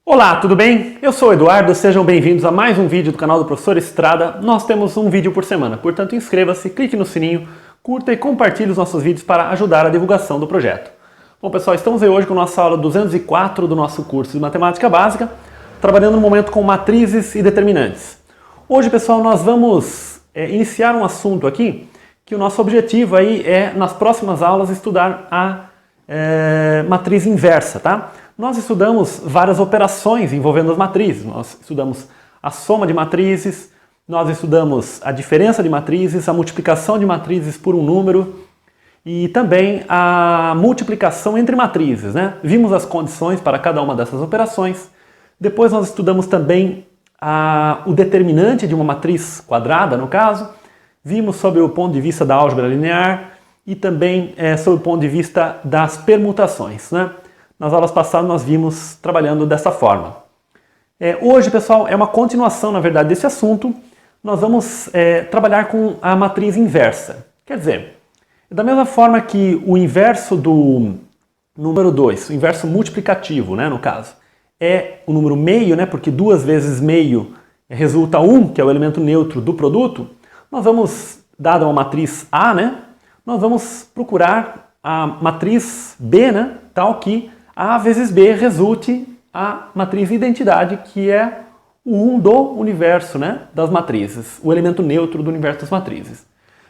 Olá, tudo bem? Eu sou o Eduardo, sejam bem-vindos a mais um vídeo do canal do Professor Estrada. Nós temos um vídeo por semana, portanto inscreva-se, clique no sininho, curta e compartilhe os nossos vídeos para ajudar a divulgação do projeto. Bom pessoal, estamos aí hoje com a nossa aula 204 do nosso curso de Matemática Básica, trabalhando no momento com matrizes e determinantes. Hoje pessoal, nós vamos iniciar um assunto aqui, que o nosso objetivo aí é, nas próximas aulas, estudar a matriz inversa, tá? Nós estudamos várias operações envolvendo as matrizes. Nós estudamos a soma de matrizes, nós estudamos a diferença de matrizes, a multiplicação de matrizes por um número e também a multiplicação entre matrizes, né? Vimos as condições para cada uma dessas operações. Depois nós estudamos também o determinante de uma matriz quadrada, no caso. Vimos sobre o ponto de vista da álgebra linear e também sobre o ponto de vista das permutações, né? Nas aulas passadas nós vimos trabalhando dessa forma. Hoje, pessoal, é uma continuação, na verdade, desse assunto. Nós vamos trabalhar com a matriz inversa. Quer dizer, da mesma forma que o inverso do número 2, o inverso multiplicativo, né, no caso, é o número meio, né, porque 2 vezes meio resulta 1, que é o elemento neutro do produto, nós vamos, dada uma matriz A, né, nós vamos procurar a matriz B, né, tal que A vezes B resulte a matriz identidade, que é o 1 do universo, né, das matrizes, o elemento neutro do universo das matrizes.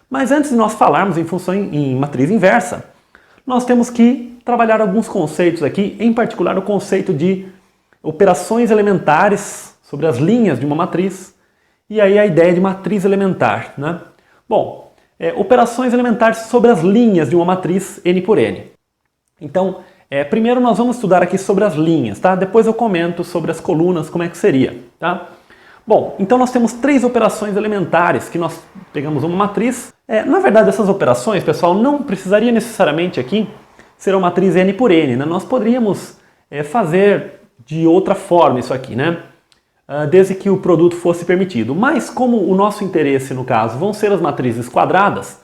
Mas antes de nós falarmos em função em matriz inversa, nós temos que trabalhar alguns conceitos aqui, em particular o conceito de operações elementares sobre as linhas de uma matriz, e aí a ideia de matriz elementar, né? Bom, operações elementares sobre as linhas de uma matriz N por N. Então, primeiro nós vamos estudar aqui sobre as linhas, tá? Depois eu comento sobre as colunas, como é que seria, tá? Bom, então nós temos 3 operações elementares que nós pegamos uma matriz. Na verdade, essas operações, pessoal, não precisaria necessariamente aqui ser uma matriz N por N, né? Nós poderíamos fazer de outra forma isso aqui, né? Desde que o produto fosse permitido. Mas como o nosso interesse, no caso, vão ser as matrizes quadradas,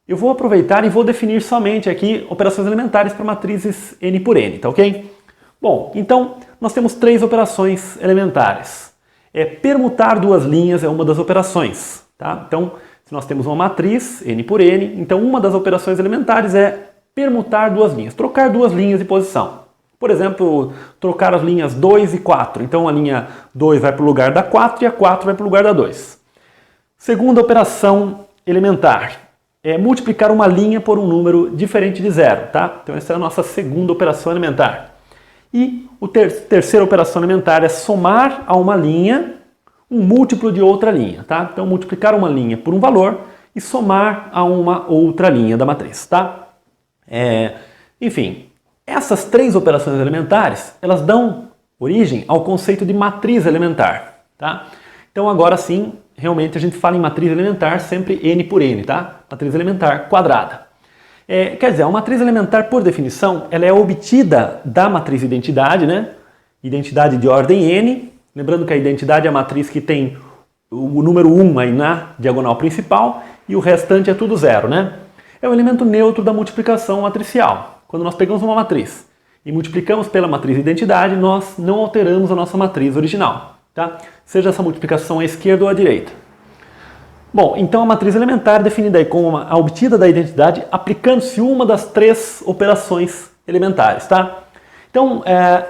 eu vou aproveitar e vou definir somente aqui operações elementares para matrizes N por N, tá ok? Bom, então nós temos 3 operações elementares. Permutar 2 linhas é uma das operações, tá? Então, se nós temos uma matriz N por N, então uma das operações elementares é permutar 2 linhas, trocar 2 linhas de posição. Por exemplo, trocar as linhas 2 e 4. Então a linha 2 vai para o lugar da 4 e a 4 vai para o lugar da 2. Segunda operação elementar é multiplicar uma linha por um número diferente de 0, tá? Então essa é a nossa segunda operação elementar. E a terceira operação elementar é somar a uma linha um múltiplo de outra linha, tá? Então multiplicar uma linha por um valor e somar a uma outra linha da matriz, tá? Enfim, essas 3 operações elementares, elas dão origem ao conceito de matriz elementar, tá? Então agora sim, realmente a gente fala em matriz elementar sempre N por N, tá? Matriz elementar quadrada. Quer dizer, a matriz elementar, por definição, ela é obtida da matriz identidade, né? Identidade de ordem N. Lembrando que a identidade é a matriz que tem o número 1 aí na diagonal principal e o restante é tudo 0, né? É o elemento neutro da multiplicação matricial. Quando nós pegamos uma matriz e multiplicamos pela matriz identidade, nós não alteramos a nossa matriz original, tá? Seja essa multiplicação à esquerda ou à direita. Bom, então a matriz elementar é definida aí como a obtida da identidade aplicando-se uma das 3 operações elementares, tá? Então,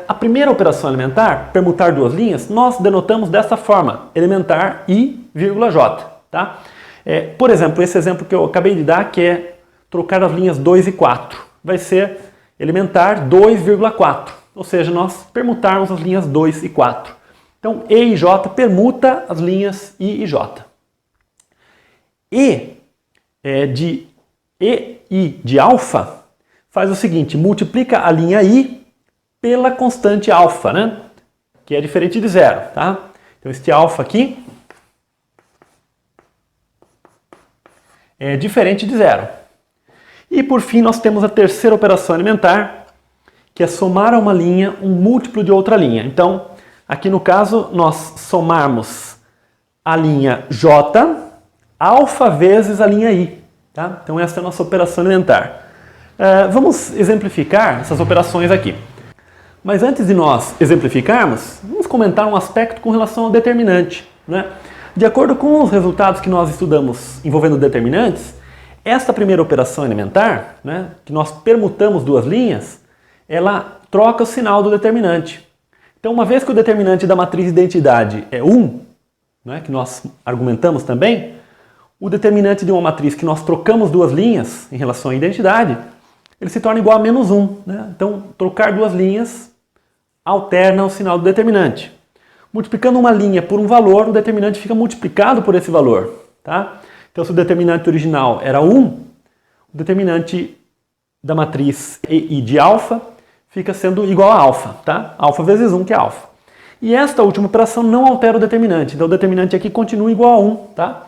a primeira operação elementar, permutar 2 linhas, nós denotamos dessa forma, elementar I, J, tá? Por exemplo, esse exemplo que eu acabei de dar, que é trocar as linhas 2 e 4, vai ser elementar 2,4, ou seja, nós permutarmos as linhas 2 e 4. Então, E e J permuta as linhas I e J. E I de alfa faz o seguinte, multiplica a linha I pela constante alfa, né? Que é diferente de 0, tá? Então este alfa aqui é diferente de 0. E por fim nós temos a terceira operação elementar, que é somar a uma linha um múltiplo de outra linha. Então, aqui no caso, nós somarmos a linha J, alfa vezes a linha I, tá? Então essa é a nossa operação elementar. Vamos exemplificar essas operações aqui. Mas antes de nós exemplificarmos, vamos comentar um aspecto com relação ao determinante, né? De acordo com os resultados que nós estudamos envolvendo determinantes, esta primeira operação elementar, né, que nós permutamos duas linhas, ela troca o sinal do determinante. Então, uma vez que o determinante da matriz identidade é 1, né, que nós argumentamos também, o determinante de uma matriz que nós trocamos duas linhas em relação à identidade, ele se torna igual a menos 1. Né? Então, trocar duas linhas alterna o sinal do determinante. Multiplicando uma linha por um valor, o determinante fica multiplicado por esse valor. Tá? Então, se o determinante original era 1, o determinante da matriz EI de alfa fica sendo igual a alfa. Tá? Alfa vezes 1, que é alfa. E esta última operação não altera o determinante. Então, o determinante aqui continua igual a 1. Tá?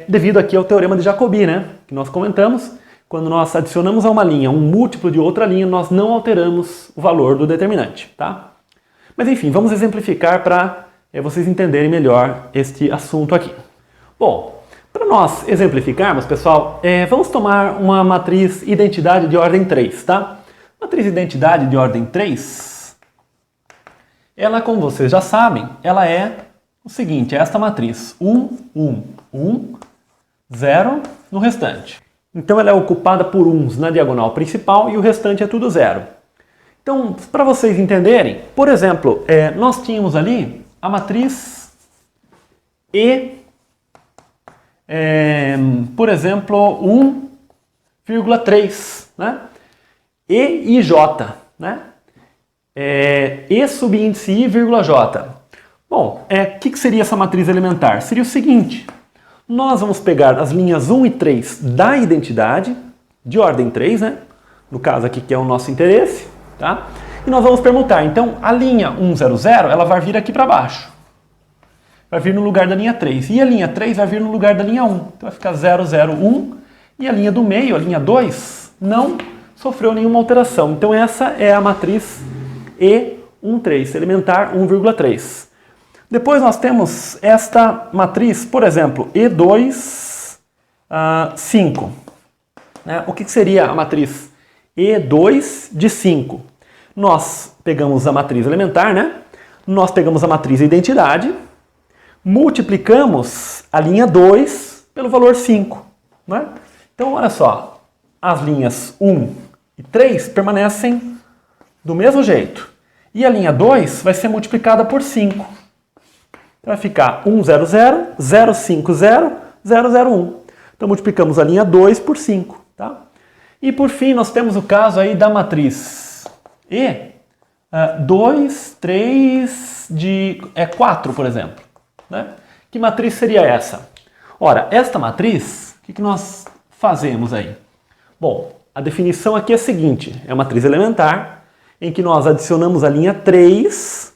Devido aqui ao teorema de Jacobi, né? Que nós comentamos. Quando nós adicionamos a uma linha um múltiplo de outra linha, nós não alteramos o valor do determinante. Tá? Mas enfim, vamos exemplificar para vocês entenderem melhor este assunto aqui. Bom, para nós exemplificarmos, pessoal, vamos tomar uma matriz identidade de ordem 3, tá? Matriz identidade de ordem 3, ela, como vocês já sabem, ela é o seguinte, é esta matriz, 1, 1, 1, 0 no restante. Então ela é ocupada por 1s na diagonal principal e o restante é tudo 0. Então, para vocês entenderem, por exemplo, nós tínhamos ali a matriz E, por exemplo, 1,3, né? E e J, né? E subíndice I, vírgula J. Bom, o que seria essa matriz elementar? Seria o seguinte, nós vamos pegar as linhas 1 e 3 da identidade, de ordem 3, né? No caso aqui que é o nosso interesse, tá? E nós vamos permutar. Então, a linha 1, 0, 0, ela vai vir aqui para baixo. Vai vir no lugar da linha 3. E a linha 3 vai vir no lugar da linha 1. Então, vai ficar 0, 0, 1. E a linha do meio, a linha 2, não sofreu nenhuma alteração. Então, essa é a matriz E13, elementar 1,3. Depois nós temos esta matriz, por exemplo, E2, 5. Né? O que seria a matriz E2 de 5? Nós pegamos a matriz elementar, né? Nós pegamos a matriz identidade, multiplicamos a linha 2 pelo valor 5. Né? Então, olha só, as linhas 1 e 3 permanecem do mesmo jeito. E a linha 2 vai ser multiplicada por 5. Então vai ficar 1, 0, 0, 0, 5, 0, 0, 0, 1. Então multiplicamos a linha 2 por 5. Tá? E por fim nós temos o caso aí da matriz E, 2, 3, de 4, por exemplo. Né? Que matriz seria essa? Ora, esta matriz, o que nós fazemos aí? Bom, a definição aqui é a seguinte, é uma matriz elementar, em que nós adicionamos a linha 3,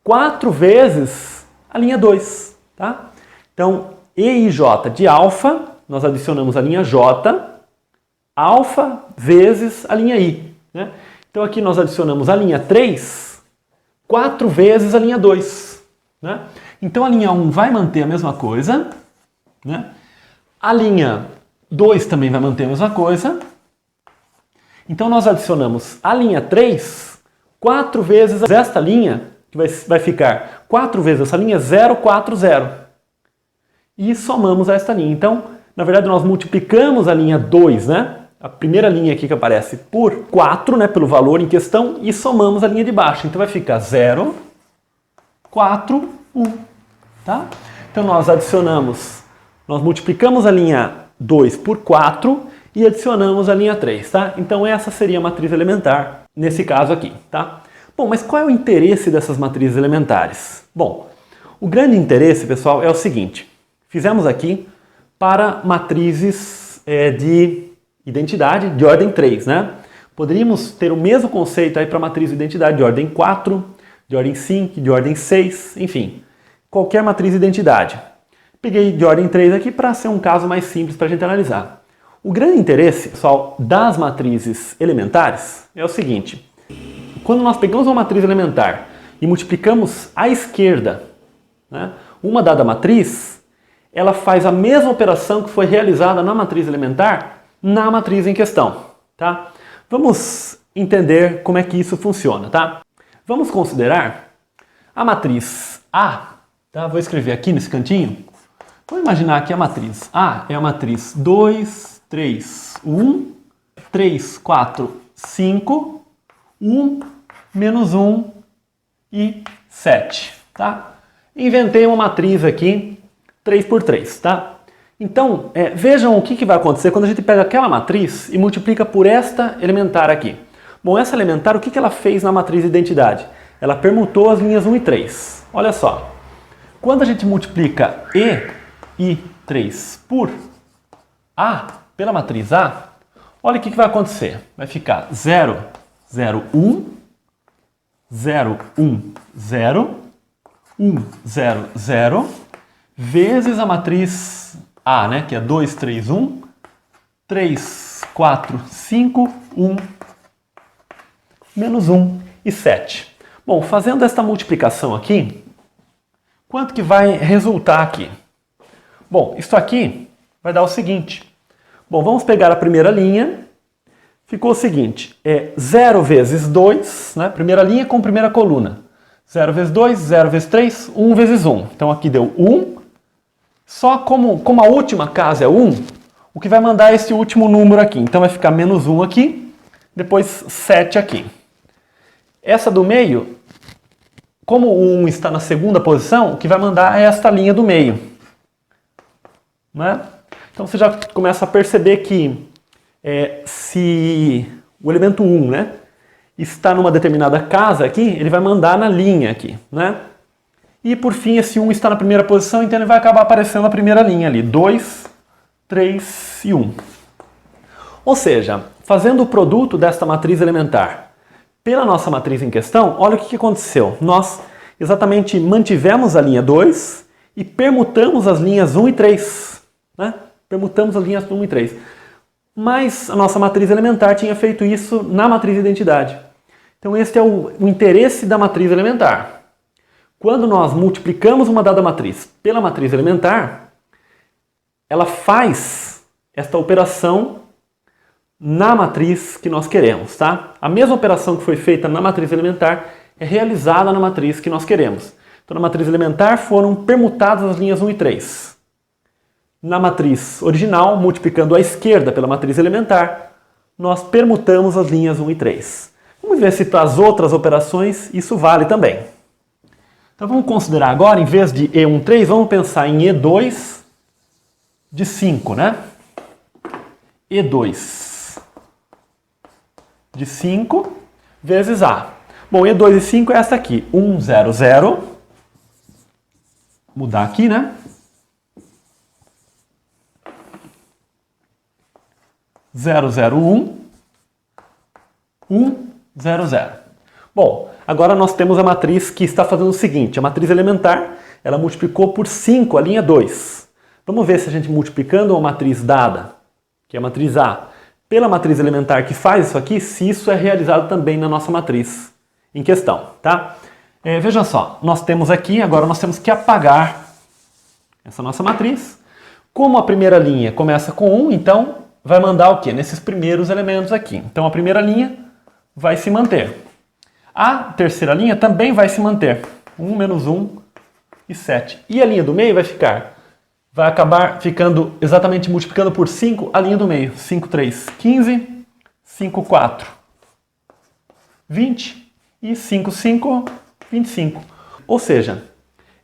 4 vezes a linha 2. Tá? Então, E e J de alfa, nós adicionamos a linha J, alfa vezes a linha I. Né? Então aqui nós adicionamos a linha 3, 4 vezes a linha 2. Né? Então a linha 1 vai manter a mesma coisa. Né? A linha 2 também vai manter a mesma coisa. Então nós adicionamos a linha 3, 4 vezes esta linha, que vai ficar 4 vezes essa linha, 0, 4, 0. E somamos a esta linha. Então, na verdade, nós multiplicamos a linha 2, né? A primeira linha aqui que aparece por 4, né? Pelo valor em questão, e somamos a linha de baixo. Então vai ficar 0, 4, 1. Tá? Então nós multiplicamos a linha 2 por 4 e adicionamos a linha 3, tá? Então essa seria a matriz elementar, nesse caso aqui, tá? Bom, mas qual é o interesse dessas matrizes elementares? Bom, o grande interesse, pessoal, é o seguinte. Fizemos aqui para matrizes de identidade de ordem 3, né? Poderíamos ter o mesmo conceito aí para matriz de identidade de ordem 4, de ordem 5, de ordem 6, enfim. Qualquer matriz de identidade. Peguei de ordem 3 aqui para ser um caso mais simples para a gente analisar. O grande interesse, pessoal, das matrizes elementares é o seguinte. Quando nós pegamos uma matriz elementar e multiplicamos à esquerda, né, uma dada matriz, ela faz a mesma operação que foi realizada na matriz elementar na matriz em questão. Tá? Vamos entender como é que isso funciona, tá? Vamos considerar a matriz A, tá? Vou escrever aqui nesse cantinho. Vamos imaginar que a matriz A é a matriz 2, 3, 1, 3, 4, 5, 1, menos 1 e 7, tá? Inventei uma matriz aqui, 3 por 3, tá? Então, vejam o que vai acontecer quando a gente pega aquela matriz e multiplica por esta elementar aqui. Bom, essa elementar, o que ela fez na matriz de identidade? Ela permutou as linhas 1 e 3. Olha só, quando a gente multiplica e 3 por A, pela matriz A, olha o que vai acontecer. Vai ficar 0, 0, 1, 0, 1, 0, 1, 0, 0, vezes a matriz A, né, que é 2, 3, 1, 3, 4, 5, 1, menos 1 e 7. Bom, fazendo esta multiplicação aqui, quanto que vai resultar aqui? Bom, isso aqui vai dar o seguinte. Bom, vamos pegar a primeira linha. Ficou o seguinte, 0 vezes 2, né, primeira linha com primeira coluna. 0 vezes 2, 0 vezes 3, 1 vezes 1. Então aqui deu 1. Só como a última casa é 1, o que vai mandar é esse último número aqui. Então vai ficar menos 1 aqui, depois 7 aqui. Essa do meio, como o 1 está na segunda posição, o que vai mandar é esta linha do meio. Né? Então você já começa a perceber que se o elemento 1, né, está numa determinada casa aqui, ele vai mandar na linha aqui. Né? E por fim, esse 1 está na primeira posição, então ele vai acabar aparecendo na primeira linha ali. 2, 3 e 1. Ou seja, fazendo o produto desta matriz elementar pela nossa matriz em questão, olha o que aconteceu. Nós exatamente mantivemos a linha 2 e permutamos as linhas 1 e 3. Né? Permutamos as linhas 1 e 3. Mas a nossa matriz elementar tinha feito isso na matriz de identidade. Então esse é o interesse da matriz elementar. Quando nós multiplicamos uma dada matriz pela matriz elementar, ela faz esta operação na matriz que nós queremos, tá? A mesma operação que foi feita na matriz elementar é realizada na matriz que nós queremos. Então, na matriz elementar foram permutadas as linhas 1 e 3. Na matriz original, multiplicando a esquerda pela matriz elementar, nós permutamos as linhas 1 e 3. Vamos ver se para as outras operações isso vale também. Então vamos considerar agora, em vez de E13, vamos pensar em E2 de 5, né? E2 de 5 vezes A. Bom, E2 de 5 é essa aqui, 1, 0, 0. Mudar aqui, né? 0, 0, 1, 1, 0, 0. Bom, agora nós temos a matriz que está fazendo o seguinte, a matriz elementar, ela multiplicou por 5 a linha 2. Vamos ver se a gente multiplicando uma matriz dada, que é a matriz A, pela matriz elementar que faz isso aqui, se isso é realizado também na nossa matriz em questão, tá? Veja só, nós temos aqui, agora nós temos que apagar essa nossa matriz. Como a primeira linha começa com 1, então vai mandar o quê? Nesses primeiros elementos aqui. Então a primeira linha vai se manter. A terceira linha também vai se manter. 1 menos 1 e 7. E a linha do meio vai acabar ficando exatamente multiplicando por 5 a linha do meio. 5, 3, 15. 5, 4, 20. E 5, 5, 25. Ou seja,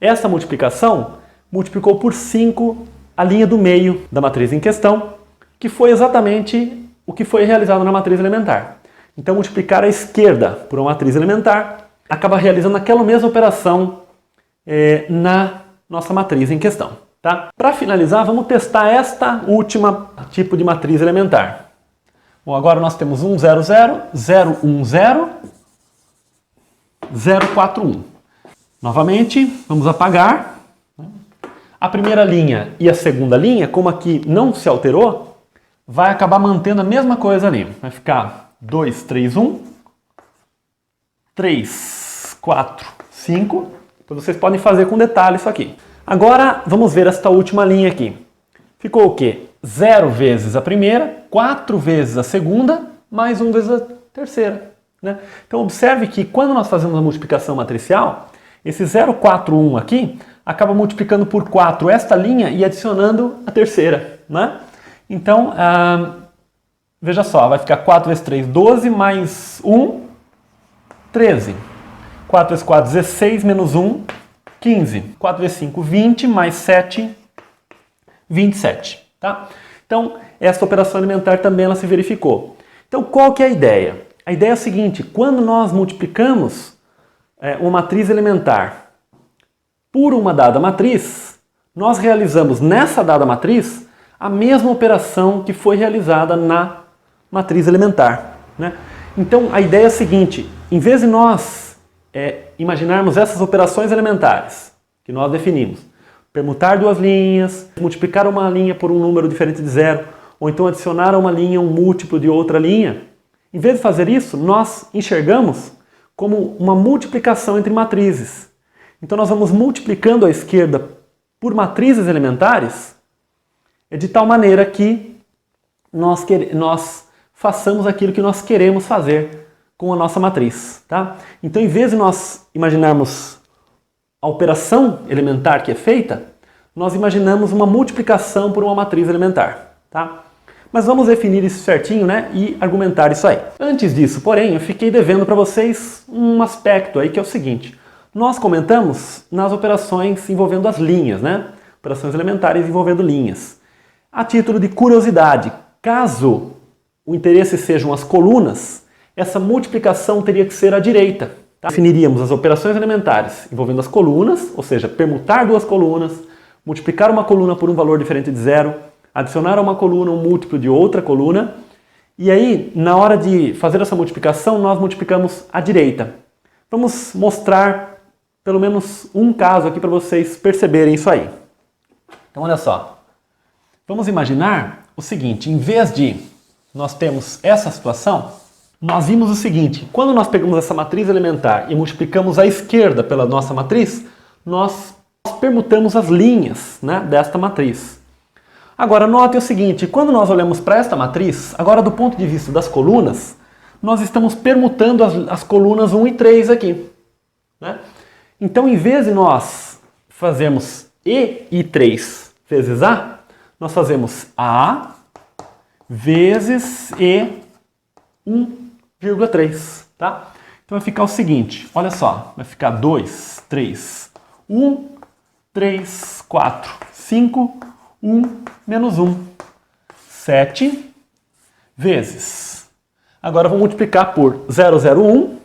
essa multiplicação multiplicou por 5 a linha do meio da matriz em questão, que foi exatamente o que foi realizado na matriz elementar. Então, multiplicar a esquerda por uma matriz elementar acaba realizando aquela mesma operação na nossa matriz em questão. Tá? Para finalizar, vamos testar esta última tipo de matriz elementar. Bom, agora nós temos 1, 0, 0, 0, 1, 0, 0, 4, 1. Novamente, vamos apagar. A primeira linha e a segunda linha, como aqui não se alterou, vai acabar mantendo a mesma coisa ali. Vai ficar 2, 3, 1, 3, 4, 5. Então vocês podem fazer com detalhe isso aqui. Agora vamos ver esta última linha aqui. Ficou o quê? 0 vezes a primeira, 4 vezes a segunda, mais 1 vezes a terceira, né? Então observe que quando nós fazemos a multiplicação matricial, esse 0, 4, 1 aqui acaba multiplicando por 4 esta linha e adicionando a terceira, né? Então, veja só, vai ficar 4 vezes 3, 12, mais 1, 13. 4 vezes 4, 16, menos 1, 15. 4 vezes 5, 20, mais 7, 27. Tá? Então, essa operação alimentar também ela se verificou. Então, qual que é a ideia? A ideia é a seguinte, quando nós multiplicamos uma matriz elementar por uma dada matriz, nós realizamos nessa dada matriz a mesma operação que foi realizada na matriz elementar, né? Então, a ideia é a seguinte, em vez de nós imaginarmos essas operações elementares que nós definimos, permutar duas linhas, multiplicar uma linha por um número diferente de zero, ou então adicionar a uma linha um múltiplo de outra linha, em vez de fazer isso, nós enxergamos como uma multiplicação entre matrizes. Então nós vamos multiplicando à esquerda por matrizes elementares de tal maneira que nós façamos aquilo que nós queremos fazer com a nossa matriz. Tá? Então, em vez de nós imaginarmos a operação elementar que é feita, nós imaginamos uma multiplicação por uma matriz elementar. Tá? Mas vamos definir isso certinho, né, e argumentar isso aí. Antes disso, porém, eu fiquei devendo para vocês um aspecto aí que é o seguinte. Nós comentamos nas operações envolvendo as linhas, né? Operações elementares envolvendo linhas. A título de curiosidade, caso o interesse sejam as colunas, essa multiplicação teria que ser à direita. Tá? Definiríamos as operações elementares envolvendo as colunas, ou seja, permutar duas colunas, multiplicar uma coluna por um valor diferente de zero, adicionar a uma coluna um múltiplo de outra coluna, e aí, na hora de fazer essa multiplicação, nós multiplicamos à direita. Vamos mostrar pelo menos um caso aqui para vocês perceberem isso aí. Então, olha só. Vamos imaginar o seguinte, em vez de nós termos essa situação, nós vimos o seguinte, quando nós pegamos essa matriz elementar e multiplicamos à esquerda pela nossa matriz, nós permutamos as linhas, né, desta matriz. Agora, note o seguinte, quando nós olhamos para esta matriz, agora do ponto de vista das colunas, nós estamos permutando as colunas 1 e 3 aqui. Né? Então, em vez de nós fazermos E3 vezes A, nós fazemos A vezes E 1,3. Tá? Então vai ficar o seguinte, olha só, vai ficar 2, 3, 1, 3, 4, 5, 1, menos 1, 7 vezes. Agora eu vou multiplicar por 001,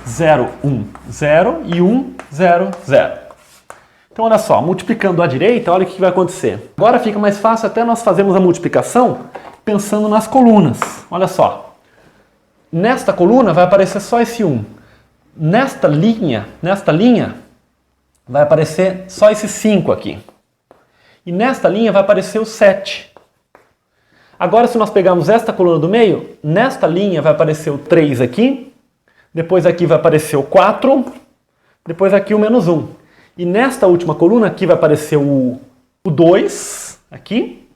0, 1, 0 e 1, 0, 0. Então olha só, multiplicando à direita, olha o que vai acontecer. Agora fica mais fácil até nós fazermos a multiplicação pensando nas colunas. Olha só, nesta coluna vai aparecer só esse 1. Nesta linha vai aparecer só esse 5 aqui. E nesta linha vai aparecer o 7. Agora, se nós pegarmos esta coluna do meio, nesta linha vai aparecer o 3 aqui, depois aqui vai aparecer o 4, depois aqui o menos 1. E nesta última coluna aqui vai aparecer o 2, aqui,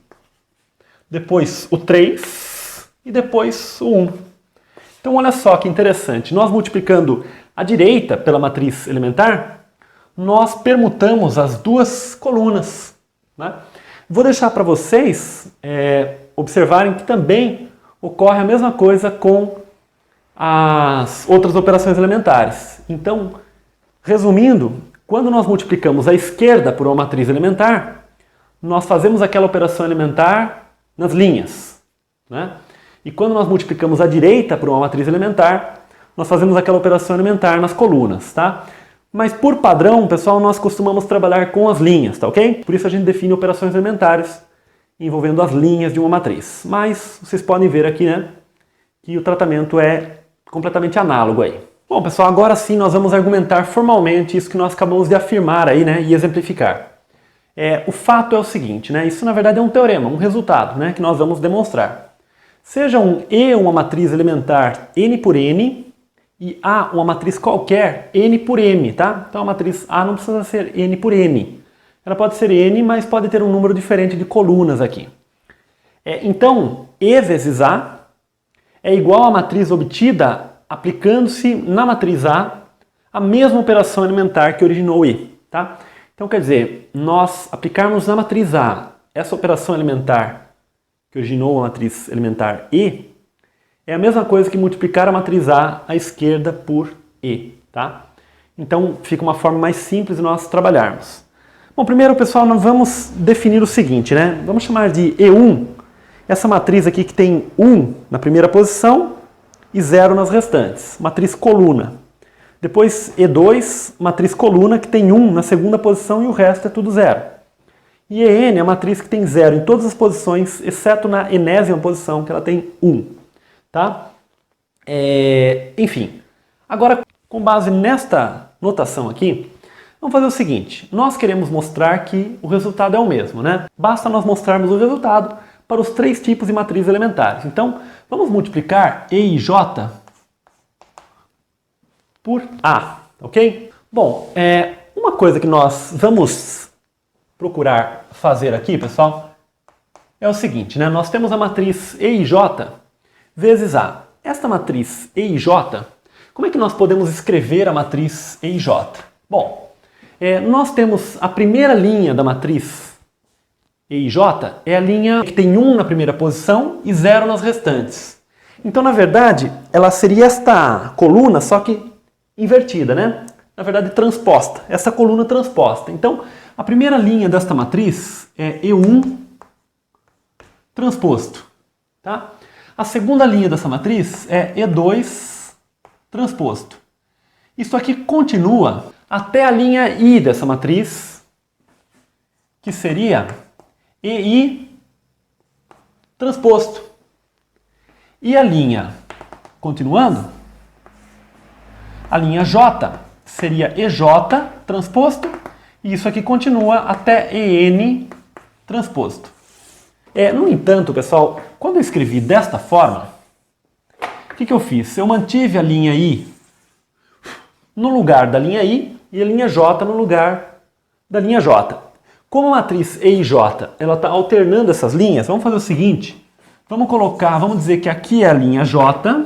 depois o 3 e depois o 1. Então, olha só que interessante. Nós multiplicando à direita pela matriz elementar, nós permutamos as duas colunas. Né? Vou deixar para vocês observarem que também ocorre a mesma coisa com as outras operações elementares. Então, resumindo, quando nós multiplicamos à esquerda por uma matriz elementar, nós fazemos aquela operação elementar nas linhas. Né? E quando nós multiplicamos à direita por uma matriz elementar, nós fazemos aquela operação elementar nas colunas. Tá? Mas por padrão, pessoal, nós costumamos trabalhar com as linhas, tá ok? Por isso a gente define operações elementares envolvendo as linhas de uma matriz. Mas vocês podem ver aqui, né, que o tratamento é completamente análogo aí. Bom, pessoal, agora sim nós vamos argumentar formalmente isso que nós acabamos de afirmar aí, né, e exemplificar. O fato é o seguinte, né, isso na verdade é um teorema, um resultado, né, que nós vamos demonstrar. Seja um E uma matriz elementar n por n, e A uma matriz qualquer, n por m, tá? Então a matriz A não precisa ser n por n. Ela pode ser n, mas pode ter um número diferente de colunas aqui. Então, E vezes A é igual à matriz obtida aplicando-se na matriz A mesma operação elementar que originou E. Tá? Então, quer dizer, nós aplicarmos na matriz A essa operação elementar que originou a matriz elementar E é a mesma coisa que multiplicar a matriz A à esquerda por E. Tá? Então, fica uma forma mais simples de nós trabalharmos. Bom, primeiro, pessoal, nós vamos definir o seguinte, né? Vamos chamar de E1, essa matriz aqui que tem 1 na primeira posição e 0 nas restantes, matriz coluna. Depois, E2, matriz coluna que tem 1 na segunda posição e o resto é tudo 0. E EN é a matriz que tem 0 em todas as posições, exceto na enésima posição, que ela tem 1. Tá? Enfim, agora, com base nesta notação aqui, vamos fazer o seguinte, nós queremos mostrar que o resultado é o mesmo, né? Basta nós mostrarmos o resultado para os 3 tipos de matrizes elementares. Então, vamos multiplicar E e J por A, ok? Bom, uma coisa que nós vamos procurar fazer aqui, pessoal, é o seguinte, né? Nós temos a matriz E e J vezes A. Esta matriz E e J, como é que nós podemos escrever a matriz E e J? Bom, nós temos a primeira linha da matriz E e J, é a linha que tem 1 na primeira posição e 0 nas restantes. Então, na verdade, ela seria esta coluna, só que invertida, né? Na verdade, transposta. Essa coluna transposta. Então, a primeira linha desta matriz é E1 transposto. Tá? A segunda linha dessa matriz é E2 transposto. Isso aqui continua até a linha I dessa matriz, que seria EI transposto. E a linha, continuando, a linha J seria EJ transposto, e isso aqui continua até EN transposto. No entanto, pessoal, quando eu escrevi desta forma, o que eu fiz? Eu mantive a linha I no lugar da linha I e a linha J no lugar da linha J. Como a matriz E e J ela está alternando essas linhas, vamos fazer o seguinte, vamos dizer que aqui é a linha J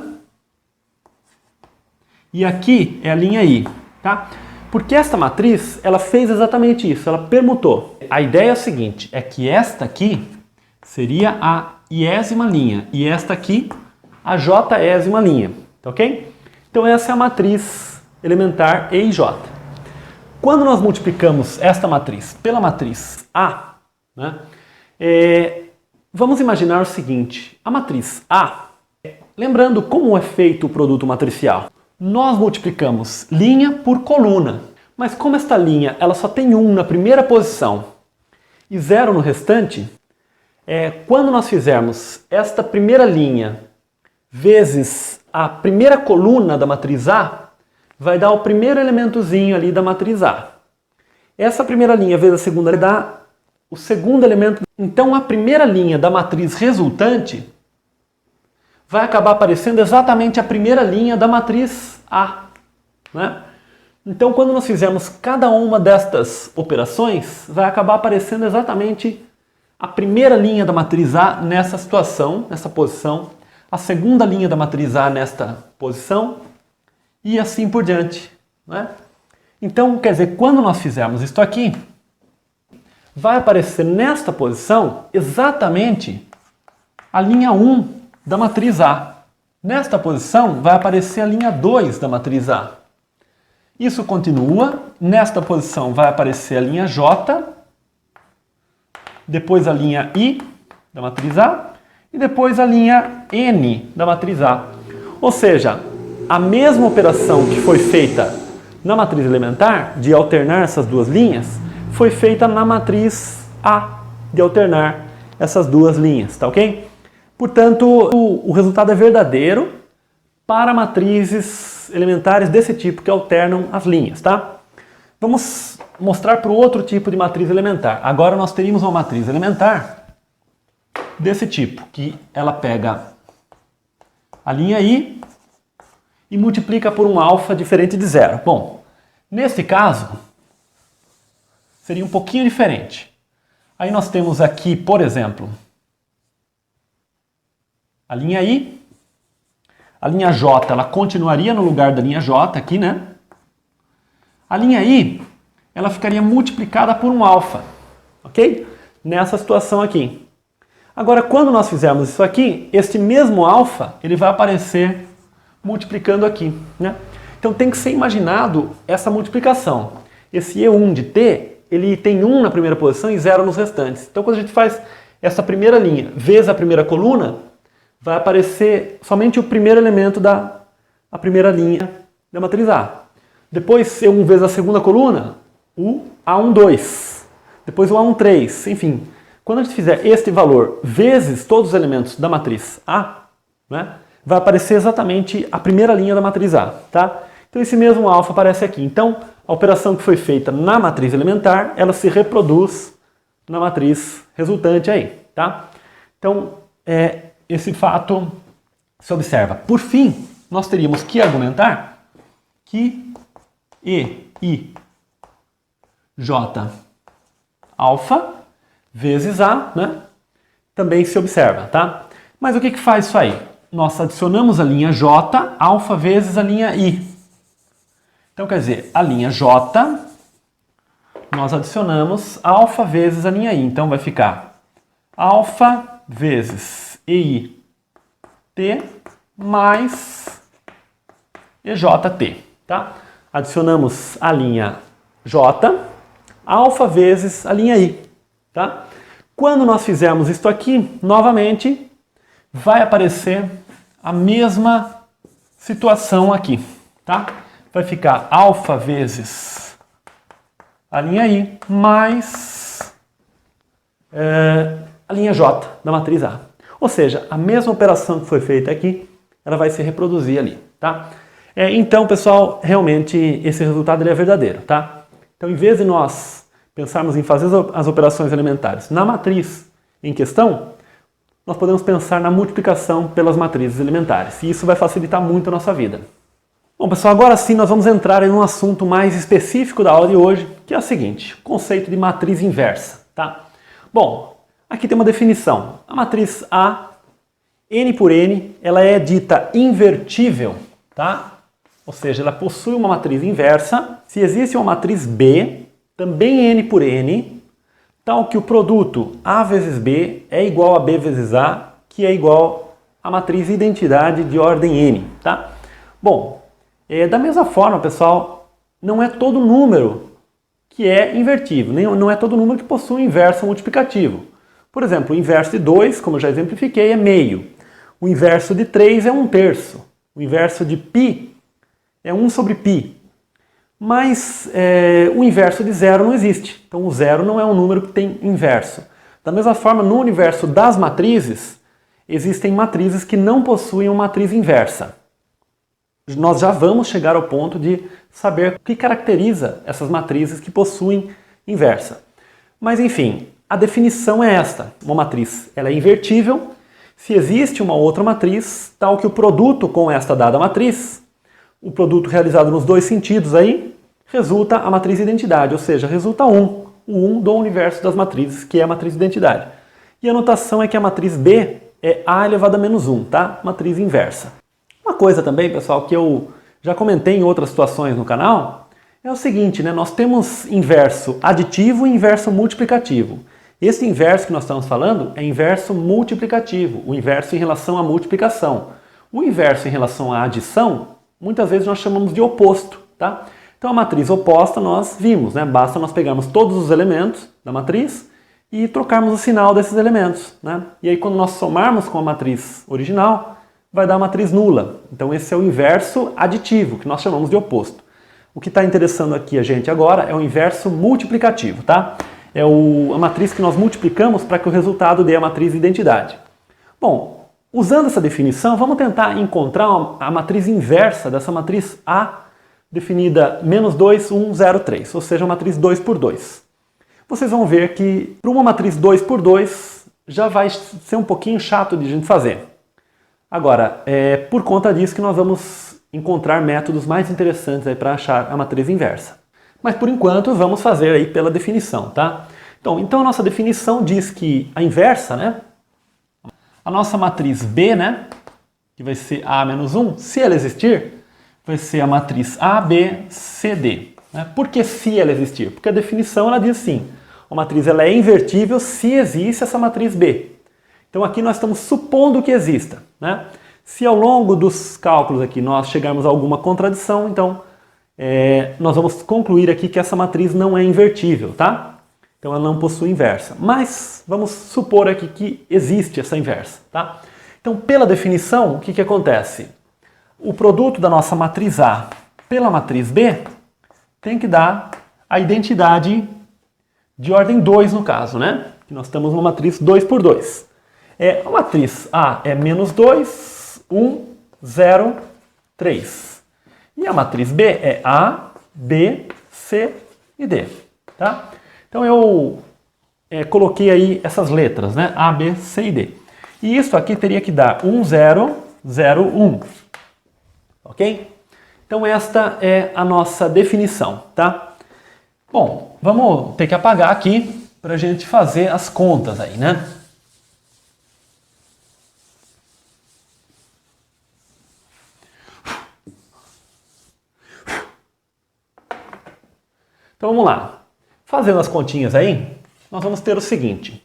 e aqui é a linha I, tá? Porque esta matriz, ela fez exatamente isso, ela permutou. A ideia é a seguinte, é que esta aqui seria a iésima linha e esta aqui a jésima linha, tá ok? Então essa é a matriz elementar E e J. Quando nós multiplicamos esta matriz pela matriz A, né, vamos imaginar o seguinte, a matriz A, lembrando como é feito o produto matricial, nós multiplicamos linha por coluna, mas como esta linha ela só tem 1 na primeira posição e 0 no restante, quando nós fizermos esta primeira linha vezes a primeira coluna da matriz A, vai dar o primeiro elementozinho ali da matriz A. Essa primeira linha vezes a segunda vai dar o segundo elemento. Então a primeira linha da matriz resultante vai acabar aparecendo exatamente a primeira linha da matriz A, né? Então, quando nós fizermos cada uma destas operações, vai acabar aparecendo exatamente a primeira linha da matriz A nessa situação, nessa posição, a segunda linha da matriz A nesta posição e assim por diante, né? Então, quer dizer, quando nós fizermos isto aqui, vai aparecer nesta posição exatamente a linha 1 da matriz A. Nesta posição vai aparecer a linha 2 da matriz A. Isso continua, nesta posição vai aparecer a linha J, depois a linha I da matriz A e depois a linha N da matriz A. Ou seja, a mesma operação que foi feita na matriz elementar, de alternar essas duas linhas, foi feita na matriz A, de alternar essas duas linhas, tá ok? Portanto, o resultado é verdadeiro para matrizes elementares desse tipo que alternam as linhas, tá? Vamos mostrar para o outro tipo de matriz elementar. Agora nós teríamos uma matriz elementar desse tipo, que ela pega a linha I e multiplica por um alfa diferente de 0. Bom, nesse caso, seria um pouquinho diferente. Aí nós temos aqui, por exemplo, a linha I. A linha J, ela continuaria no lugar da linha J aqui, né? A linha I, ela ficaria multiplicada por um alfa, ok? Nessa situação aqui. Agora, quando nós fizermos isso aqui, este mesmo alfa, ele vai aparecer multiplicando aqui, né? Então tem que ser imaginado essa multiplicação. Esse E1 de T, ele tem 1 na primeira posição e 0 nos restantes. Então quando a gente faz essa primeira linha vezes a primeira coluna, vai aparecer somente o primeiro elemento da primeira linha da matriz A. Depois C1 vezes a segunda coluna, o A12. Depois o A13, enfim. Quando a gente fizer este valor vezes todos os elementos da matriz A, né, vai aparecer exatamente a primeira linha da matriz A, tá? Então esse mesmo alfa aparece aqui. Então a operação que foi feita na matriz elementar, ela se reproduz na matriz resultante aí, tá? Então esse fato se observa. Por fim, nós teríamos que argumentar que E, I, J, alfa vezes A, né, também se observa, tá? Mas o que faz isso aí? Nós adicionamos a linha J, alfa vezes a linha I. Então, quer dizer, a linha J, nós adicionamos alfa vezes a linha I. Então, vai ficar alfa vezes EI T mais EJT, tá? Adicionamos a linha J, alfa vezes a linha I, tá? Quando nós fizermos isto aqui, novamente, vai aparecer a mesma situação aqui, tá? Vai ficar alfa vezes a linha I mais a linha J da matriz A. Ou seja, a mesma operação que foi feita aqui, ela vai se reproduzir ali, tá? Então, pessoal, realmente esse resultado ele é verdadeiro, tá? Então, em vez de nós pensarmos em fazer as operações elementares na matriz em questão, nós podemos pensar na multiplicação pelas matrizes elementares. E isso vai facilitar muito a nossa vida. Bom, pessoal, agora sim nós vamos entrar em um assunto mais específico da aula de hoje, que é o seguinte, o conceito de matriz inversa, tá? Bom, aqui tem uma definição. A matriz A, N por N, ela é dita invertível, tá? Ou seja, ela possui uma matriz inversa. Se existe uma matriz B, também N por N, tal que o produto A vezes B é igual a B vezes A, que é igual à matriz identidade de ordem N, tá? Bom, da mesma forma, pessoal, não é todo número que é invertível, não é todo número que possui um inverso multiplicativo. Por exemplo, o inverso de 2, como eu já exemplifiquei, é meio. O inverso de 3 é 1/3. O inverso de π é 1 sobre π. Mas o inverso de 0 não existe. Então o 0 não é um número que tem inverso. Da mesma forma, no universo das matrizes, existem matrizes que não possuem uma matriz inversa. Nós já vamos chegar ao ponto de saber o que caracteriza essas matrizes que possuem inversa. Mas enfim, a definição é esta. Uma matriz ela é invertível se existe uma outra matriz, tal que o produto com esta dada matriz, o produto realizado nos dois sentidos aí, resulta a matriz identidade, ou seja, resulta 1, o 1 do universo das matrizes, que é a matriz identidade. E a notação é que a matriz B é A elevado a menos 1, tá? Matriz inversa. Uma coisa também, pessoal, que eu já comentei em outras situações no canal, é o seguinte, né? Nós temos inverso aditivo e inverso multiplicativo. Esse inverso que nós estamos falando é inverso multiplicativo, o inverso em relação à multiplicação. O inverso em relação à adição, muitas vezes nós chamamos de oposto, tá? Então a matriz oposta nós vimos, né? Basta nós pegarmos todos os elementos da matriz e trocarmos o sinal desses elementos, né? E aí quando nós somarmos com a matriz original, vai dar a matriz nula. Então esse é o inverso aditivo, que nós chamamos de oposto. O que está interessando aqui a gente agora é o inverso multiplicativo, tá? É a matriz que nós multiplicamos para que o resultado dê a matriz identidade. Bom, usando essa definição, vamos tentar encontrar a matriz inversa dessa matriz A, definida -2, 1, 0, 3, ou seja, a matriz 2 por 2. Vocês vão ver que para uma matriz 2 por 2 já vai ser um pouquinho chato de a gente fazer. Agora, é por conta disso que nós vamos encontrar métodos mais interessantes para achar a matriz inversa. Mas por enquanto vamos fazer aí pela definição, tá? Então a nossa definição diz que a inversa, né? a nossa matriz B, né, que vai ser A menos 1, se ela existir, vai ser a matriz A, B, C, D. Né? Por que se ela existir? Porque a definição ela diz assim, a matriz ela é invertível se existe essa matriz B. Então aqui nós estamos supondo que exista. Né? Se ao longo dos cálculos aqui nós chegarmos a alguma contradição, então nós vamos concluir aqui que essa matriz não é invertível, tá? Então ela não possui inversa. Mas vamos supor aqui que existe essa inversa, tá? Então pela definição, o que acontece? O produto da nossa matriz A pela matriz B tem que dar a identidade de ordem 2 no caso, né? Que nós temos uma matriz 2 por 2. A matriz A é menos 2, 1, 0, 3. E a matriz B é A, B, C e D. Tá? Então eu coloquei aí essas letras, né? A, B, C e D. E isso aqui teria que dar 1, 0, 0, 1. Ok? Então esta é a nossa definição, tá? Bom, vamos ter que apagar aqui para a gente fazer as contas aí, né? Então vamos lá. Fazendo as continhas aí, nós vamos ter o seguinte.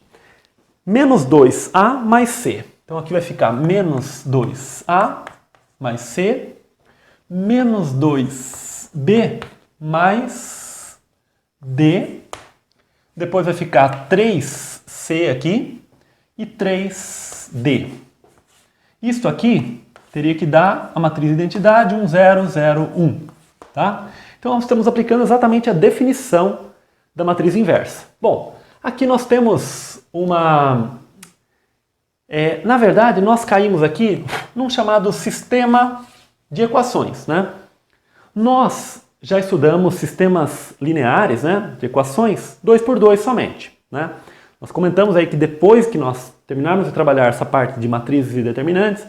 Menos 2A mais C. Então aqui vai ficar menos 2A mais C, menos 2B mais D. Depois vai ficar 3C aqui e 3D. Isto aqui teria que dar a matriz de identidade 1, 0, 0, 1. Tá? Então nós estamos aplicando exatamente a definição da matriz inversa. Bom, aqui nós temos uma... na verdade, nós caímos aqui num chamado sistema de equações. Né? Nós já estudamos sistemas lineares, né, de equações 2 por 2 somente. Né? Nós comentamos aí que depois que nós terminarmos de trabalhar essa parte de matrizes e determinantes,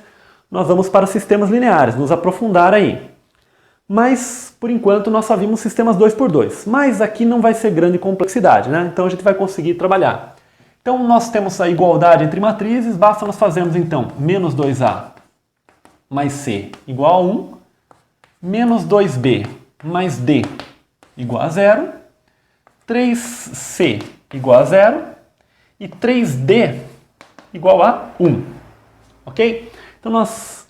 nós vamos para sistemas lineares, nos aprofundar aí. Mas, por enquanto, nós só vimos sistemas 2 por 2. Mas aqui não vai ser grande complexidade, né? Então a gente vai conseguir trabalhar. Então nós temos a igualdade entre matrizes, basta nós fazermos então menos 2A mais C igual a 1, menos 2B mais D igual a 0, 3C igual a 0 e 3D igual a 1. Ok? Então nós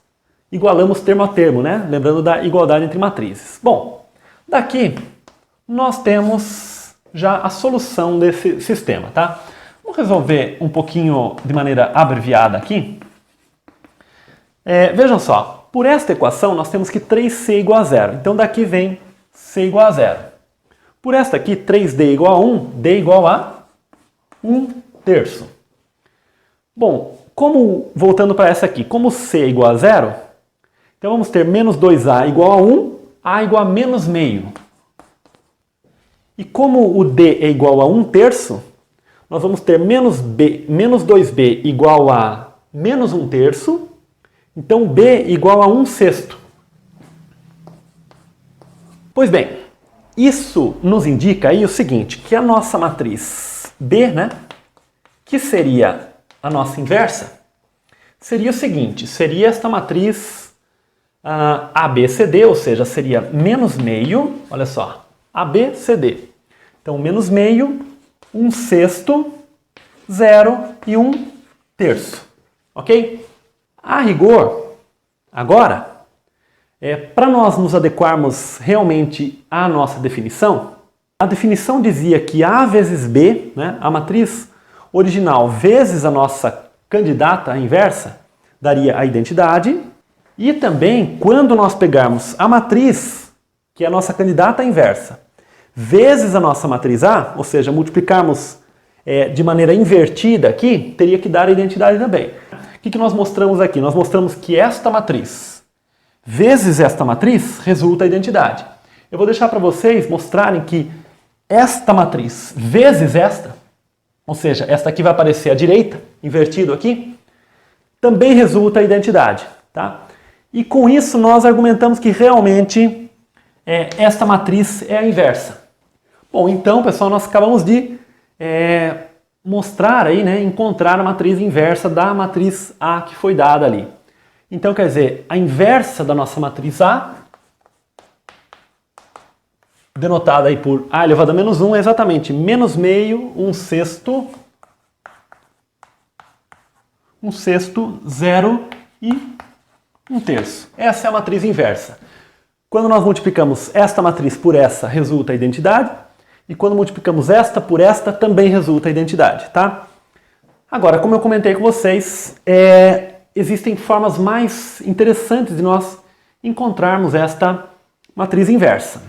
igualamos termo a termo, né? Lembrando da igualdade entre matrizes. Bom, daqui nós temos já a solução desse sistema, tá? Vamos resolver um pouquinho de maneira abreviada aqui. Vejam só, por esta equação nós temos que 3C igual a 0. Então daqui vem C igual a 0. Por esta aqui, 3D igual a 1, D igual a 1/3. Bom, voltando para essa aqui, como C é igual a 0, então vamos ter menos 2A igual a 1, A igual a menos meio. E como o D é igual a 1/3, nós vamos ter menos 2B igual a menos 1/3, então B igual a 1/6. Pois bem, isso nos indica aí o seguinte, que a nossa matriz B, né, que seria a nossa inversa, seria o seguinte, seria esta matriz ABCD, ou seja, seria menos meio, olha só, ABCD. Então, menos meio, 1/6, 0 e 1/3. Ok? A rigor, agora, para nós nos adequarmos realmente à nossa definição, a definição dizia que A vezes B, né, a matriz original vezes a nossa candidata inversa, daria a identidade. E também, quando nós pegarmos a matriz, que é a nossa candidata inversa, vezes a nossa matriz A, ou seja, multiplicarmos de maneira invertida aqui, teria que dar a identidade também. O que nós mostramos aqui? Nós mostramos que esta matriz vezes esta matriz resulta a identidade. Eu vou deixar para vocês mostrarem que esta matriz vezes esta, ou seja, esta aqui vai aparecer à direita, invertido aqui, também resulta a identidade. Tá? E com isso nós argumentamos que realmente esta matriz é a inversa. Bom, então, pessoal, nós acabamos de mostrar aí, né, encontrar a matriz inversa da matriz A que foi dada ali. Então, quer dizer, a inversa da nossa matriz A, denotada aí por A elevado a menos 1, é exatamente menos meio, 1/6, 0 e 1/3. Essa é a matriz inversa. Quando nós multiplicamos esta matriz por essa, resulta a identidade. E quando multiplicamos esta por esta, também resulta a identidade, tá? Agora, como eu comentei com vocês, existem formas mais interessantes de nós encontrarmos esta matriz inversa.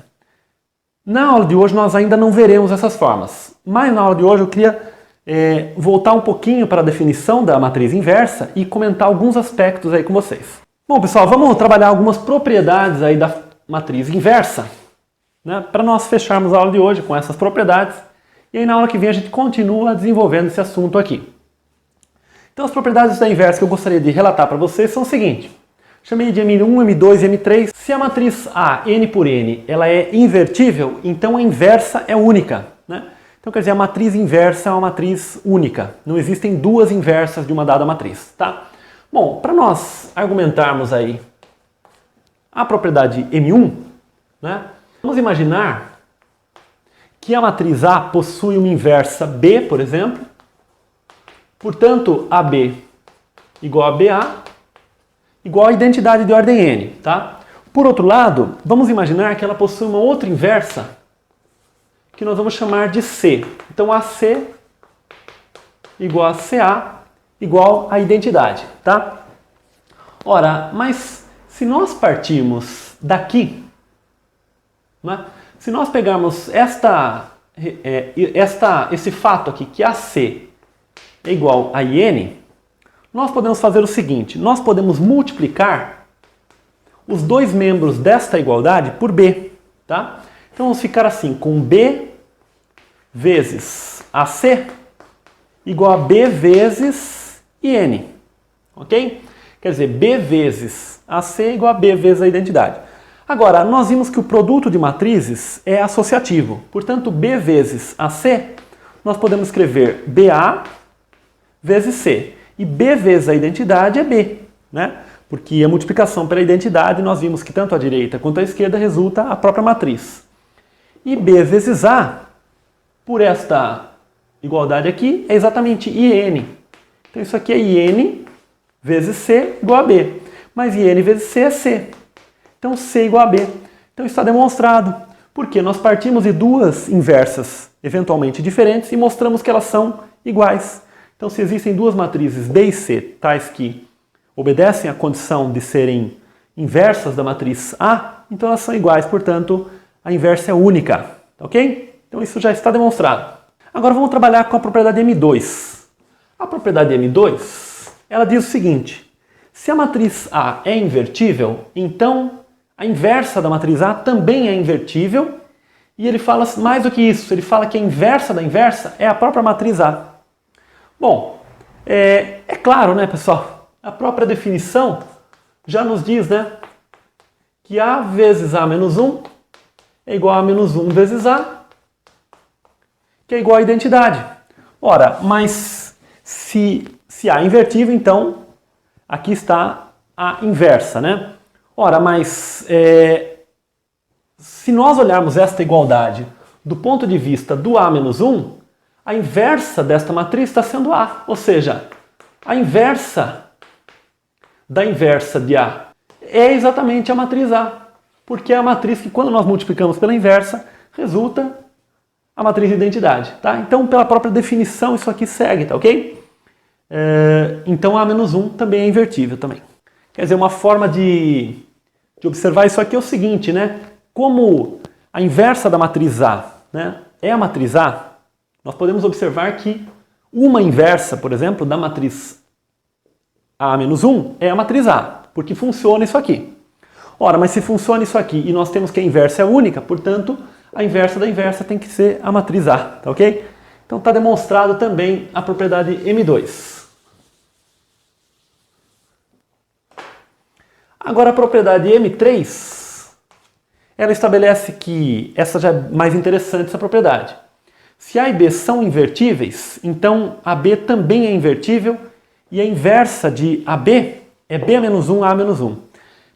Na aula de hoje nós ainda não veremos essas formas, mas na aula de hoje eu queria voltar um pouquinho para a definição da matriz inversa e comentar alguns aspectos aí com vocês. Bom, pessoal, vamos trabalhar algumas propriedades aí da matriz inversa, né, para nós fecharmos a aula de hoje com essas propriedades, e aí na aula que vem a gente continua desenvolvendo esse assunto aqui. Então as propriedades da inversa que eu gostaria de relatar para vocês são o seguinte: chamei de M1, M2 e M3. Se a matriz A, n por n, ela é invertível, então a inversa é única, né? Então quer dizer, a matriz inversa é uma matriz única, não existem duas inversas de uma dada matriz, tá? Bom, para nós argumentarmos aí a propriedade M1, né? Vamos imaginar que a matriz A possui uma inversa B, por exemplo. Portanto, AB igual a BA igual a identidade de ordem n, tá? Por outro lado, vamos imaginar que ela possui uma outra inversa que nós vamos chamar de C. Então, AC igual a CA igual a identidade, tá? Ora, mas se nós partirmos daqui, né? Se nós pegarmos esse fato aqui, que AC é igual a IN, nós podemos fazer o seguinte: nós podemos multiplicar os dois membros desta igualdade por B, tá? Então vamos ficar assim, com B vezes AC igual a B vezes IN, ok? Quer dizer, B vezes AC igual a B vezes a identidade. Agora, nós vimos que o produto de matrizes é associativo. Portanto, B vezes AC, nós podemos escrever BA vezes C. E B vezes a identidade é B, né? Porque a multiplicação pela identidade, nós vimos que tanto a direita quanto a esquerda resulta a própria matriz. E B vezes A, por esta igualdade aqui, é exatamente IN. Então isso aqui é IN vezes C igual a B. Mas IN vezes C é C. Então C igual a B. Então isso está demonstrado. Porque nós partimos de duas inversas eventualmente diferentes e mostramos que elas são iguais. Então se existem duas matrizes B e C, tais que obedecem à condição de serem inversas da matriz A, então elas são iguais, portanto a inversa é única, ok? Então isso já está demonstrado. Agora vamos trabalhar com a propriedade M2. A propriedade M2, ela diz o seguinte: se a matriz A é invertível, então a inversa da matriz A também é invertível, e ele fala mais do que isso, ele fala que a inversa da inversa é a própria matriz A. Bom, é claro, né, pessoal? A própria definição já nos diz, né, que A vezes A menos 1 é igual a menos 1 vezes A, que é igual a identidade. Ora, mas se A é invertível, então aqui está a inversa, né? Ora, mas se nós olharmos esta igualdade do ponto de vista do A menos 1, a inversa desta matriz está sendo A. Ou seja, a inversa da inversa de A é exatamente a matriz A. Porque é a matriz que, quando nós multiplicamos pela inversa, resulta a matriz de identidade. Tá? Então, pela própria definição, isso aqui segue, tá ok? Então, A menos 1 também é invertível também. Quer dizer, uma forma de observar isso aqui é o seguinte, né? Como a inversa da matriz A, né, é a matriz A, nós podemos observar que uma inversa, por exemplo, da matriz A menos 1 é a matriz A, porque funciona isso aqui. Ora, mas se funciona isso aqui e nós temos que a inversa é única, portanto, a inversa da inversa tem que ser a matriz A, tá ok? Então está demonstrado também a propriedade M2. Agora a propriedade M3, ela estabelece que, essa já é mais interessante, essa propriedade. Se A e B são invertíveis, então AB também é invertível e a inversa de AB é B menos 1, A menos 1.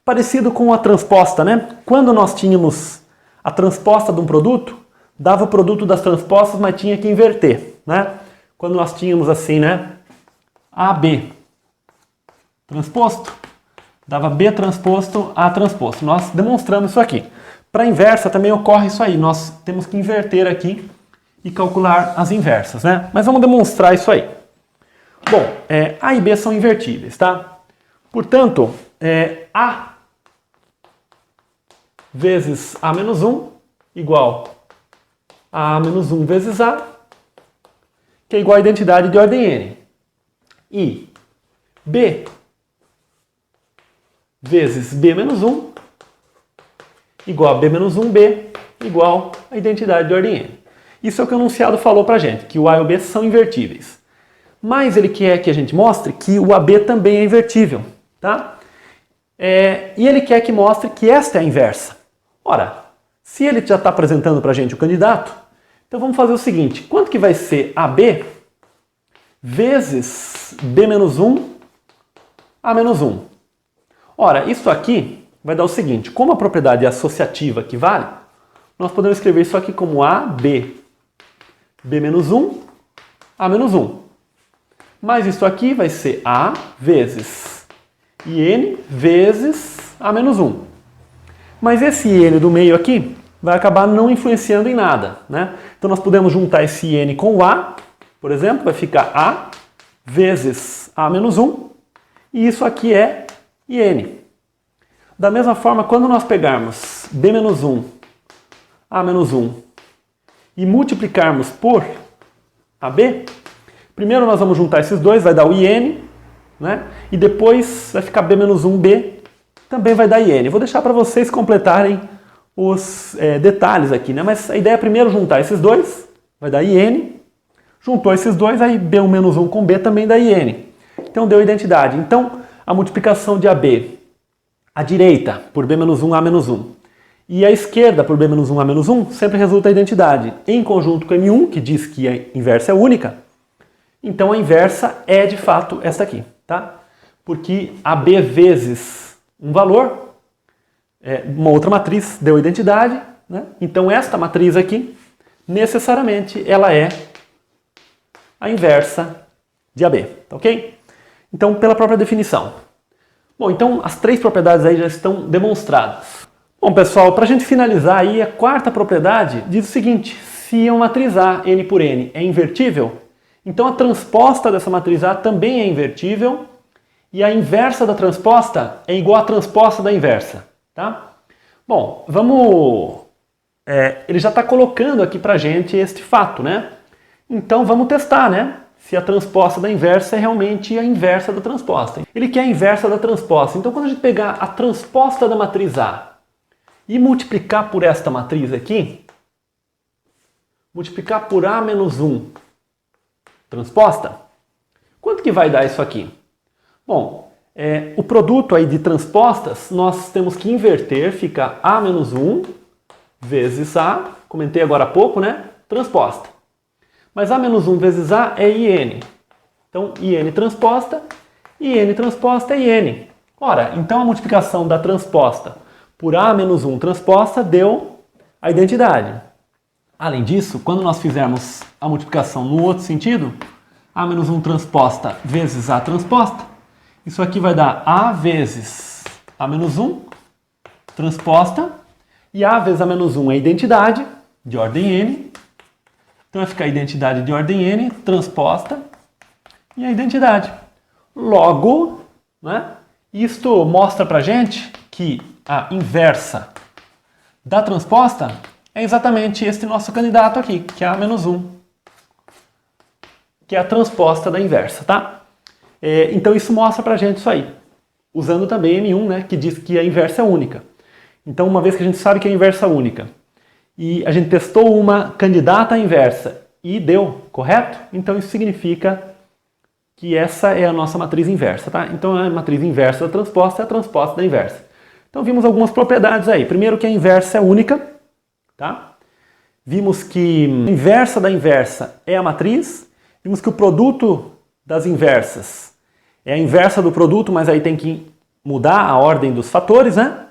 Parecido com a transposta, né? Quando nós tínhamos a transposta de um produto, dava o produto das transpostas, mas tinha que inverter, né? Quando nós tínhamos assim, né? AB transposto, dava B transposto, A transposto. Nós demonstramos isso aqui. Para a inversa também ocorre isso aí. Nós temos que inverter aqui e calcular as inversas, né? Mas vamos demonstrar isso aí. Bom, A e B são invertíveis, tá? Portanto, A vezes A menos 1 igual a menos 1 vezes A, que é igual a identidade de ordem N. E B vezes B menos 1 igual a B menos 1B igual a identidade de ordem N. Isso é o que o enunciado falou pra gente, que o A e o B são invertíveis. Mas ele quer que a gente mostre que o AB também é invertível, tá? E ele quer que mostre que esta é a inversa. Ora, se ele já está apresentando pra gente o candidato, então vamos fazer o seguinte, quanto que vai ser AB vezes B menos 1, A menos 1? Ora, isso aqui vai dar o seguinte, como a propriedade associativa aqui vale, nós podemos escrever isso aqui como AB, B menos 1, A menos 1. Mas isso aqui vai ser A vezes IN vezes A menos 1. Mas esse IN do meio aqui vai acabar não influenciando em nada, né? Então nós podemos juntar esse IN com o A, por exemplo, vai ficar A vezes A menos 1, e isso aqui é IN. Da mesma forma, quando nós pegarmos B menos 1, A menos 1 e multiplicarmos por AB, primeiro nós vamos juntar esses dois, vai dar o IN, né? E depois vai ficar B menos 1B, também vai dar IN. Vou deixar para vocês completarem os detalhes aqui, né? Mas a ideia é primeiro juntar esses dois, vai dar IN. Juntou esses dois, aí B1 menos 1 com B também dá IN. Então deu identidade. Então a multiplicação de AB, à direita por B menos 1, A menos 1, e à esquerda por B menos 1, A menos 1, sempre resulta a identidade. Em conjunto com M1, que diz que a inversa é única, então a inversa é de fato essa aqui, tá? Porque AB vezes um valor, uma outra matriz deu identidade, né? Então esta matriz aqui, necessariamente, ela é a inversa de AB, tá ok? Então, pela própria definição. Bom, então as três propriedades aí já estão demonstradas. Bom, pessoal, para a gente finalizar aí, a quarta propriedade diz o seguinte, se uma matriz A, N por N, é invertível, então a transposta dessa matriz A também é invertível, e a inversa da transposta é igual à transposta da inversa, tá? Bom, vamos... ele já está colocando aqui pra gente este fato, né? Então vamos testar, né? Se a transposta da inversa é realmente a inversa da transposta. Ele quer a inversa da transposta. Então quando a gente pegar a transposta da matriz A e multiplicar por esta matriz aqui, multiplicar por A menos 1 transposta, quanto que vai dar isso aqui? Bom, o produto aí de transpostas, nós temos que inverter, fica A menos 1 vezes A, comentei agora há pouco, né? Transposta. Mas A menos 1 vezes A é IN. Então, IN transposta é IN. Ora, então a multiplicação da transposta por A menos 1 transposta deu a identidade. Além disso, quando nós fizermos a multiplicação no outro sentido, A menos 1 transposta vezes A transposta, isso aqui vai dar A vezes A menos 1 transposta, e A vezes A menos 1 é identidade de ordem N, então vai ficar a identidade de ordem N transposta e a identidade. Logo, né, isto mostra pra gente que a inversa da transposta é exatamente este nosso candidato aqui, que é A menos 1, que é a transposta da inversa, tá? Então isso mostra pra gente isso aí, usando também M1, né, que diz que a inversa é única. Então uma vez que a gente sabe que a inversa é única, e a gente testou uma candidata à inversa e deu correto, então isso significa que essa é a nossa matriz inversa, tá? Então a matriz inversa da transposta é a transposta da inversa. Então vimos algumas propriedades aí. Primeiro que a inversa é única, tá? Vimos que a inversa da inversa é a matriz. Vimos que o produto das inversas é a inversa do produto, mas aí tem que mudar a ordem dos fatores, né?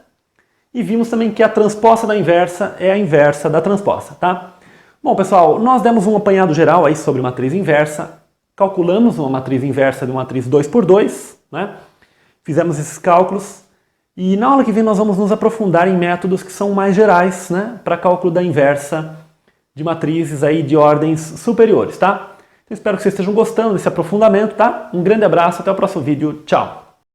E vimos também que a transposta da inversa é a inversa da transposta, tá? Bom, pessoal, nós demos um apanhado geral aí sobre matriz inversa, calculamos uma matriz inversa de uma matriz 2×2, né? Fizemos esses cálculos e na aula que vem nós vamos nos aprofundar em métodos que são mais gerais, né? Para cálculo da inversa de matrizes aí de ordens superiores, tá? Então, espero que vocês estejam gostando desse aprofundamento, tá? Um grande abraço, até o próximo vídeo, tchau!